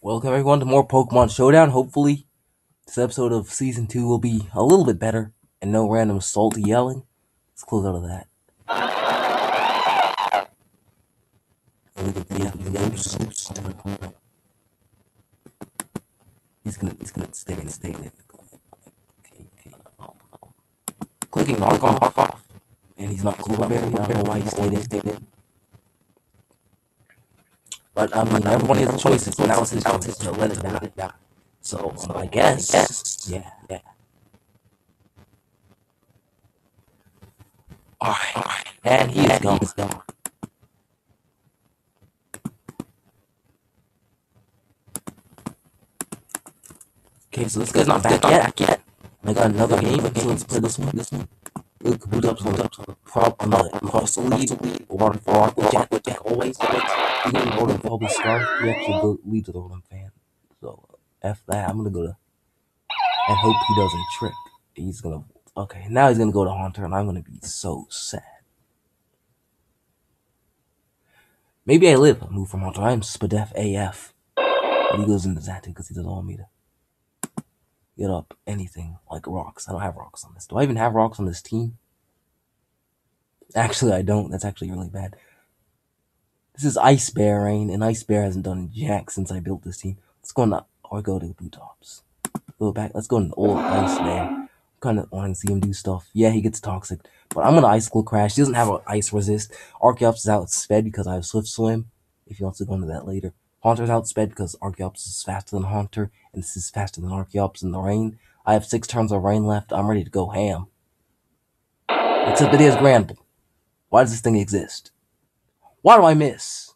Welcome everyone to more Pokemon Showdown. Hopefully, this episode of Season 2 will be a little bit better and no random salty yelling. Let's close out of that. He's gonna stay in. Okay. Clicking mark off. And he's not Cloverberry. I don't know why he stayed in. But I mean, everyone has choices, so now it's his choice to let it down. So I guess, yeah. Alright. And he is gone. Okay, so this guy's not back yet. I got another game, so let's play this one. Look, boot up, across the lead, waterfall, with Jack, always. You can go to Public Scar, you actually go lead to the Rotom fan. So, F that, I'm gonna go to, and hope he doesn't trick. He's gonna, okay, now he's gonna go to Haunter, and I'm gonna be so sad. Maybe I live, move from Haunter, I'm Spadef AF. But he goes into Zatu because he doesn't want me to get up anything like rocks. I don't have rocks on this. Do I even have rocks on this team? Actually, I don't. That's actually really bad. This is Ice Bear Rain, and Ice Bear hasn't done jack since I built this team. Let's go go to Blue Tops. Go back. Let's go into old Ice Bear. I'm kind of wanting to see him do stuff. Yeah, he gets toxic, but I'm gonna Icicle Crash. He doesn't have an Ice Resist. Archeops is outsped because I have Swift Swim. If he wants to go into that later. Haunter's outsped because Archeops is faster than Haunter, and this is faster than Archeops in the rain. I have 6 turns of rain left. I'm ready to go ham. Except it is Granbull. Why does this thing exist? Why do I miss?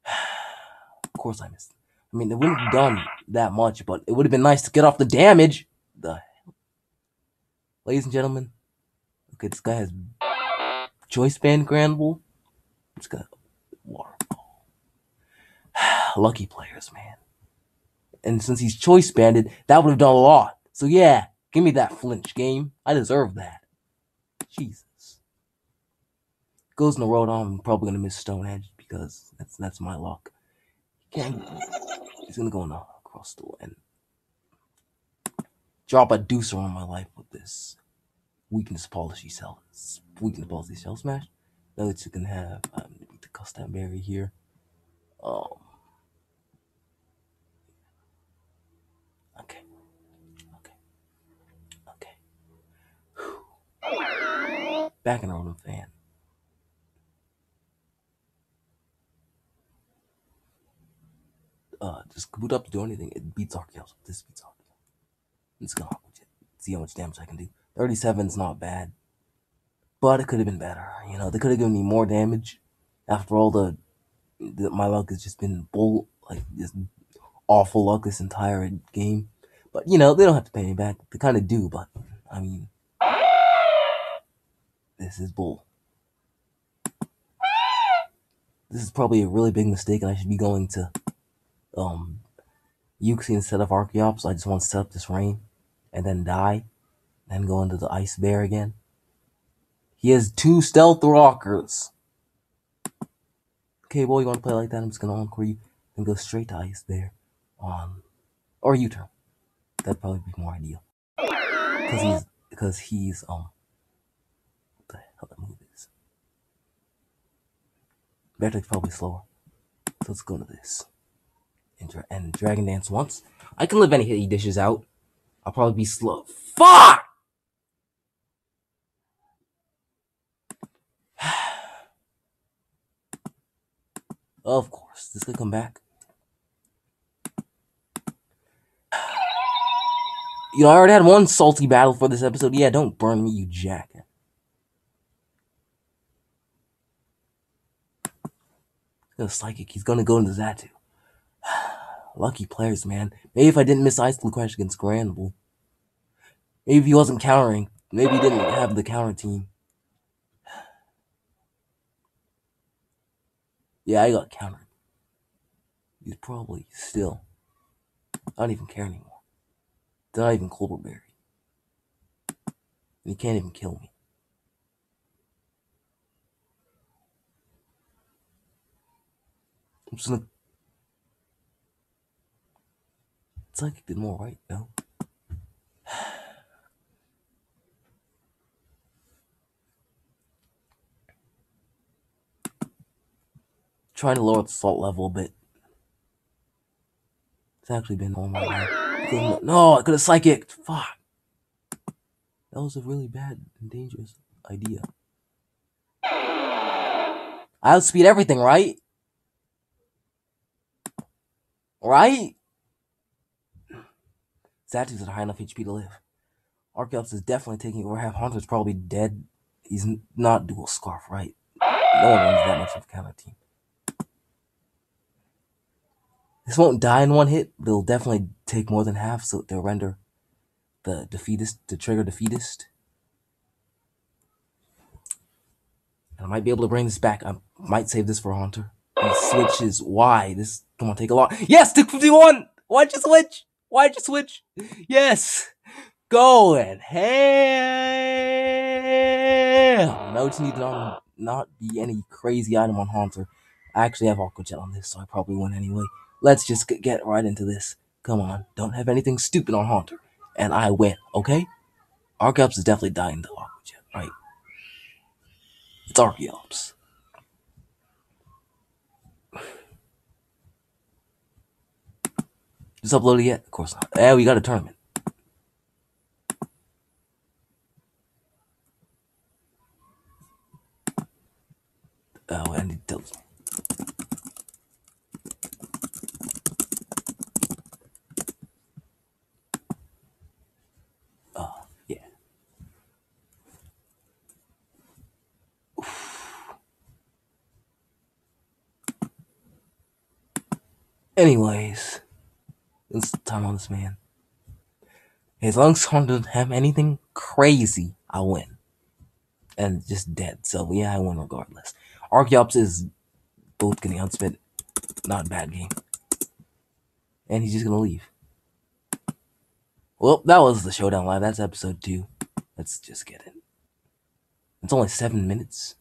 Of course I missed. I mean, it wouldn't have done that much, but it would have been nice to get off the damage. The hell? Ladies and gentlemen, okay, this guy has Choice Band Granbull. It's got Waterfall. Lucky players, man. And since he's Choice Banded, that would have done a lot. So yeah, give me that flinch game. I deserve that. Jesus. Goes in the road on, I'm probably gonna miss Stone Edge because that's my luck. He's gonna go across the and drop a deucer on my life with this weakness policy shell smash. Now that you can have beat the custom berry here. Okay. Back in Rotom fan. Just boot up to do anything. It beats Archeops. This beats Archeops. It's gonna see how much damage I can do. 37's not bad. But it could have been better. You know, they could have given me more damage. After all, my luck has just been just awful luck this entire game. But, you know, they don't have to pay me back. They kind of do, but, I mean, this is bull. This is probably a really big mistake, and I should be going to, Uxie instead of Archeops. I just want to set up this rain, and then die, then go into the Ice Bear again. He has 2 Stealth Rockers. Okay, well, you want to play like that? I'm just going to encore you and go straight to Ice Bear or U-turn. That'd probably be more ideal. Because he's, what the hell that move is. Vertic's probably slower. So let's go to this. And Dragon Dance once. I can live any hit he dishes out. I'll probably be slow. Fuck! Of course. This could come back. You know, I already had one salty battle for this episode. Yeah, don't burn me, you jack. He's Psychic. He's gonna go into Zatu. Lucky players, man. Maybe if I didn't miss Ice Blue Crash against Granbull. Maybe if he wasn't countering. Maybe he didn't have the counter team. Yeah, I got countered. He's probably still. I don't even care anymore. They're not even Cloverberry. And he can't even kill me. I'm just gonna Psychic did more, right? No. Trying to lower the salt level a bit. It's actually been all my life. No, I could have psychic. Fuck. That was a really bad and dangerous idea. I outspeed everything, right? Right? Statue's at high enough HP to live. Archeops is definitely taking over half. Haunter's probably dead. He's not dual scarf, right? No one runs that much of a counter team. This won't die in one hit, but it'll definitely take more than half, so they'll render the defeatist to trigger defeatist. And I might be able to bring this back. I might save this for Haunter. He switches. Why? This come on, take a lot. Yes, 251! Why'd you switch? Why'd you switch? Yes! Go and hell! No, just need to not be any crazy item on Haunter. I actually have Aqua Jet on this, so I probably win anyway. Let's just get right into this. Come on, don't have anything stupid on Haunter. And I win, okay? Archeops is definitely dying to Aqua Jet, right? It's Archeops. Just uploaded yet? Of course not. We got a tournament. Oh, and it tells me. Yeah. Anyways, it's time on this man. As long as someone doesn't have anything crazy, I'll win. And just dead. So yeah, I win regardless. Archeops is both getting outspent. Not a bad game. And he's just gonna leave. Well, that was the Showdown Live. That's episode 2. Let's just get it. It's only 7 minutes.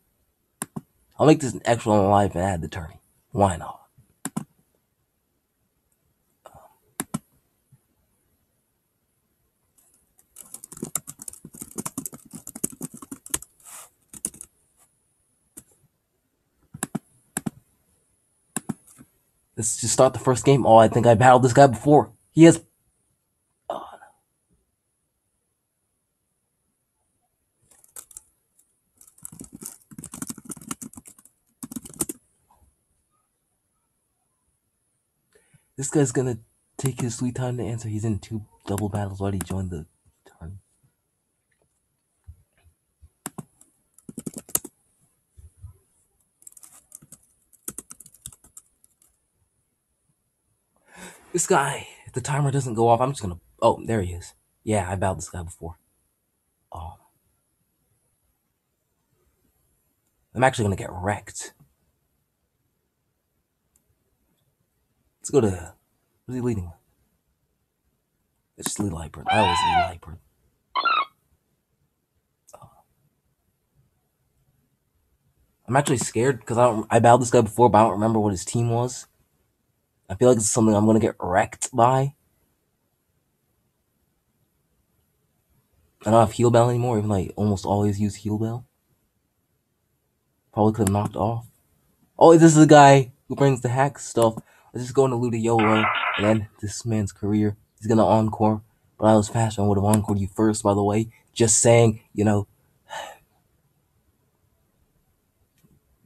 I'll make this an extra long live and add the tourney. Why not? Let's just start the first game. Oh, I think I battled this guy before. He has... Oh, no. This guy's gonna take his sweet time to answer. He's in 2 double battles already. Joined the tourney. This guy, if the timer doesn't go off, I'm just gonna... Oh, there he is. Yeah, I battled this guy before. Oh. I'm actually gonna get wrecked. Let's go to... Who's he leading with? It's just lead Lightbird. I always lead Lightbird. Oh. I'm actually scared because I battled this guy before, but I don't remember what his team was. I feel like it's something I'm gonna get wrecked by. I don't have Heal Bell anymore, even though I almost always use Heal Bell. Probably could have knocked off. Oh, this is the guy who brings the hack stuff. Let's just go into Luda YOLO, and then this man's career. He's gonna encore, but I was faster. I would have encored you first, by the way. Just saying, you know.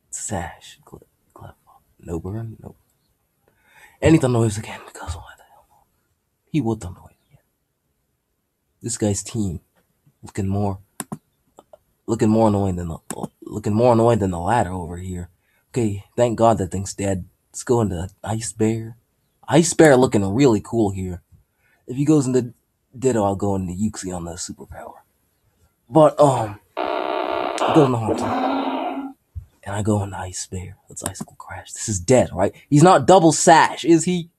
Sash. Clip. No burn. No. And he Thunderwaves again, because why the hell not? He would Thunderwave again. This guy's team looking more annoying than the ladder over here. Okay, thank God that thing's dead. Let's go into Ice Bear. Ice Bear looking really cool here. If he goes into Ditto, I'll go into Yuxi on the superpower. But I go into Haunter. And I go into Ice Bear. Let's Icicle Crash. This is dead, right? He's not double sash, is he?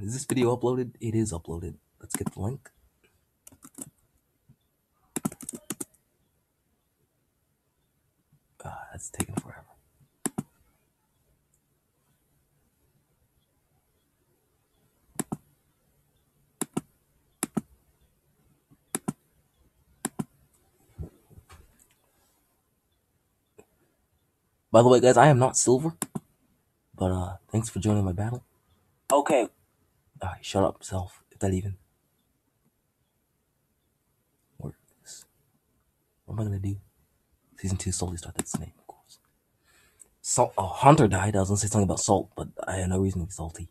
Is this video uploaded? It is uploaded. Let's get the link. That's taking forever. By the way, guys, I am not silver, but thanks for joining my battle. Okay. Alright, shut up, self. If that even works. What am I gonna do? Season 2 slowly start. That's the name, of course. Salt. Oh, Hunter died. I was gonna say something about salt, but I had no reason to be salty.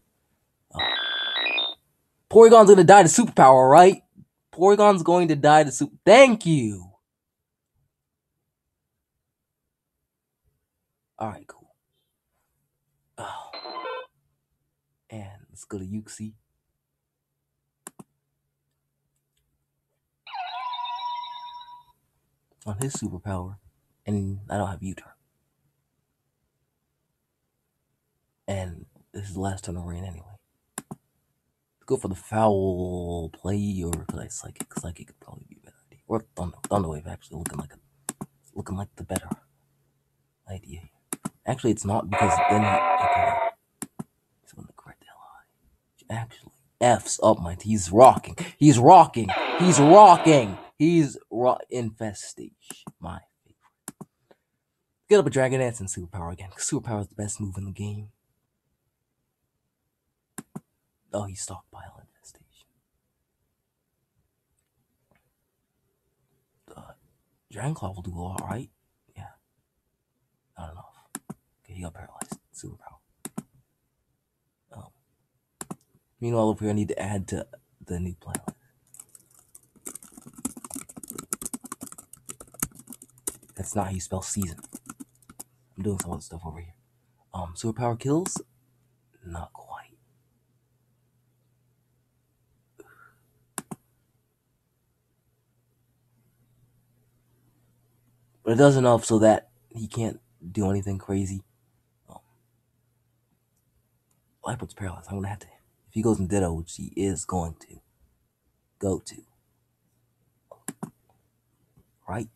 Porygon's gonna die to superpower, right? Porygon's going to die to super. Thank you! Alright, cool. Oh. And let's go to Yuxi. On his superpower. And I don't have U-turn. And this is the last turn of rain anyway. Let's go for the foul play, or could I psychic? Psychic could probably be a better idea. Or Thunder Wave actually looking like the better idea. Actually, it's not, because then he's gonna correct the LI. Actually, F's up my. He's rocking. Infestation. My favorite. Get up a Dragon Dance and Superpower again. Superpower is the best move in the game. Oh, he's Stockpile Infestation. Dragon Claw will do a lot, right? Yeah. Not enough. Okay, he got paralyzed. Superpower. Meanwhile, over here, I need to add to the new planet. That's not how you spell season. I'm doing some other stuff over here. Superpower kills? Not quite. But it does enough so that he can't do anything crazy. Lightfoot's paralyzed. I'm gonna have to. If he goes in Ditto, which he is going to go to. Right?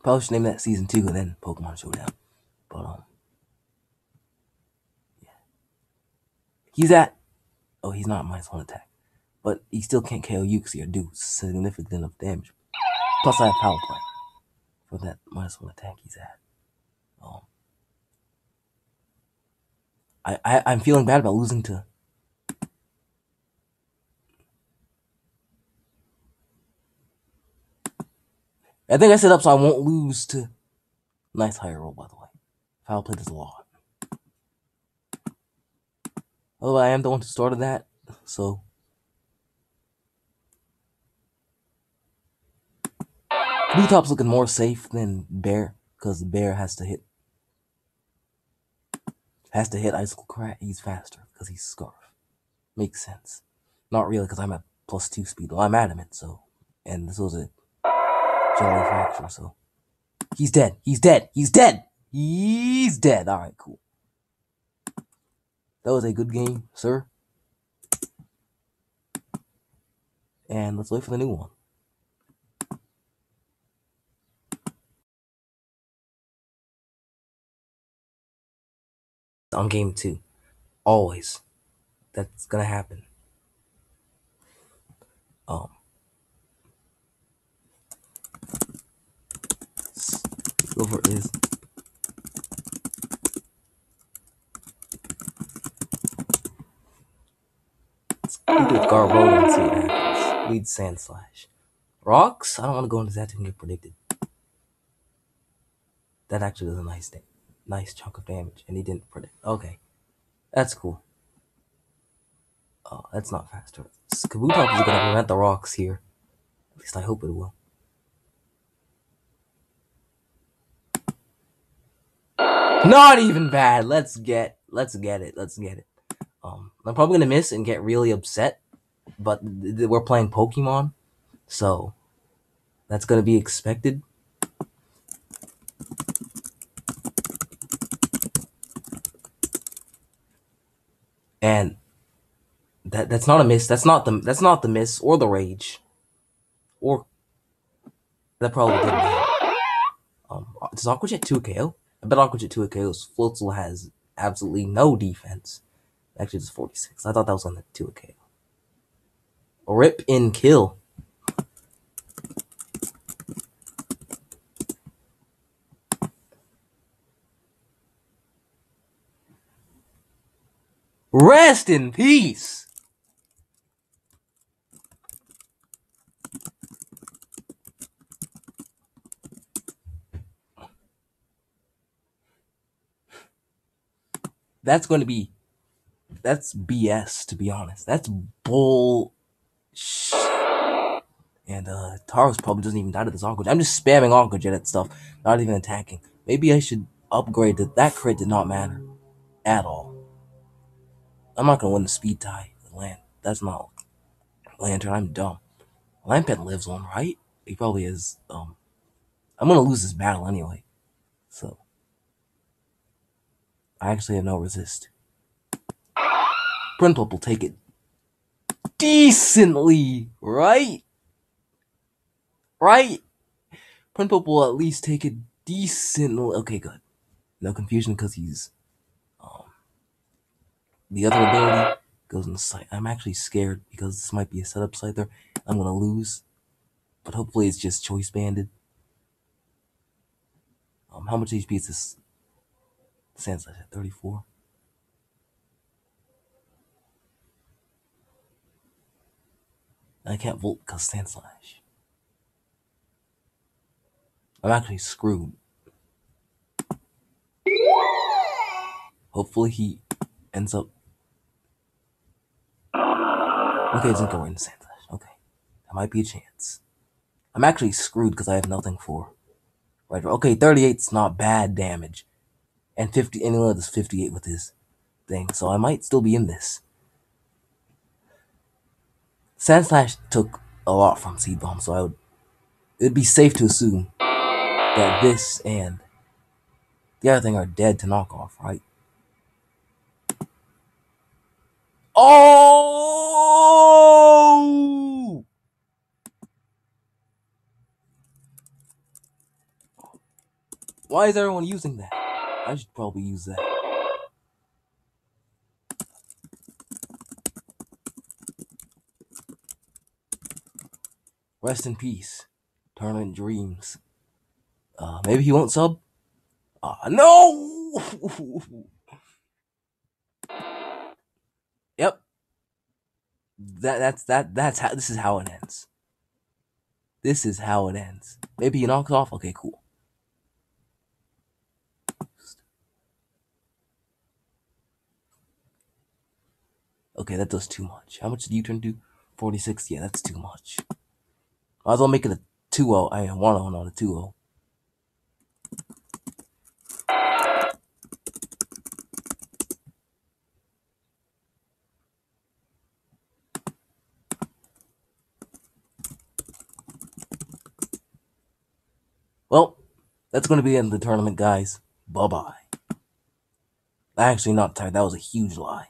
Probably should name that season 2 and then Pokemon Showdown. But yeah. He's at. Oh, he's not -1 attack. But he still can't KO Yuxi or do significant enough damage. Plus, I have Power Play for that -1 attack he's at. I'm feeling bad about losing to. I think I set up so I won't lose to. Nice higher roll, by the way. Foul play does a lot. Although I am the one who started that, so. Kabutops looking more safe than Bear, because Bear has to hit Icicle Crack. He's faster because he's Scarf. Makes sense. Not really, because I'm at +2 speed. Well, I'm adamant, so. And this was a Jelly Fracture, so. He's dead. Alright, cool. That was a good game, sir. And let's wait for the new one. On game 2. Always. That's gonna happen. Silver is. Let's lead with Garbo and see what happens. Lead Sandslash. Rocks? I don't want to go into that to get predicted. That actually does a nice chunk of damage, and he didn't predict. Okay. That's cool. Oh, that's not faster. Kabutops is gonna prevent the rocks here. At least I hope it will. Not even bad. Let's get it. I'm probably gonna miss and get really upset, but we're playing Pokemon, so that's gonna be expected. And that's not a miss. That's not the miss or the rage, or that probably didn't happen. Does Aqua Jet 2 KO? I bet Aqua Jet 2 KO's Floatzel has absolutely no defense. Actually, it's 46. I thought that was on the 2 KO. Rip in kill. Rest in peace. That's BS, to be honest. That's bull. And Taros probably doesn't even die to this Aqua. I'm just spamming Aqua Jet at stuff, not even attacking. Maybe I should upgrade it. That crit did not matter at all. I'm not gonna win the speed tie. That's not Lantern. I'm dumb. Lampet lives on, right? He probably is. I'm gonna lose this battle anyway. So I actually have no resist. Printpop will take it decently, right? Right? Printpop will at least take it decently. Okay, good. No confusion because he's the other ability goes in the site. I'm actually scared because this might be a setup Scyther. I'm gonna lose, but hopefully it's just choice banded. How much HP is this? Sandslash at 34. I can't Volt because Sandslash. I'm actually screwed. Hopefully he ends up. Okay, it doesn't go into Sandslash. Okay, that might be a chance. I'm actually screwed because I have nothing for. Right. Okay, 38's not bad damage, and 50. Anyone does 58 with his thing, so I might still be in this. Sandslash took a lot from Seed Bomb, so it'd be safe to assume that this and the other thing are dead to knock off, right? Oh! Why is everyone using that? I should probably use that. Rest in peace. Tournament dreams. Maybe he won't sub? No! Yep. That's how this is how it ends. This is how it ends. Maybe he knocks off. Okay, cool. Okay, that does too much. How much did U-turn do? 46? Yeah, that's too much. Might as well make it a 2-0. I mean, 1-0, not a 2-0. Well, that's going to be the end of the tournament, guys. Bye-bye. Actually, not tired. That was a huge lie.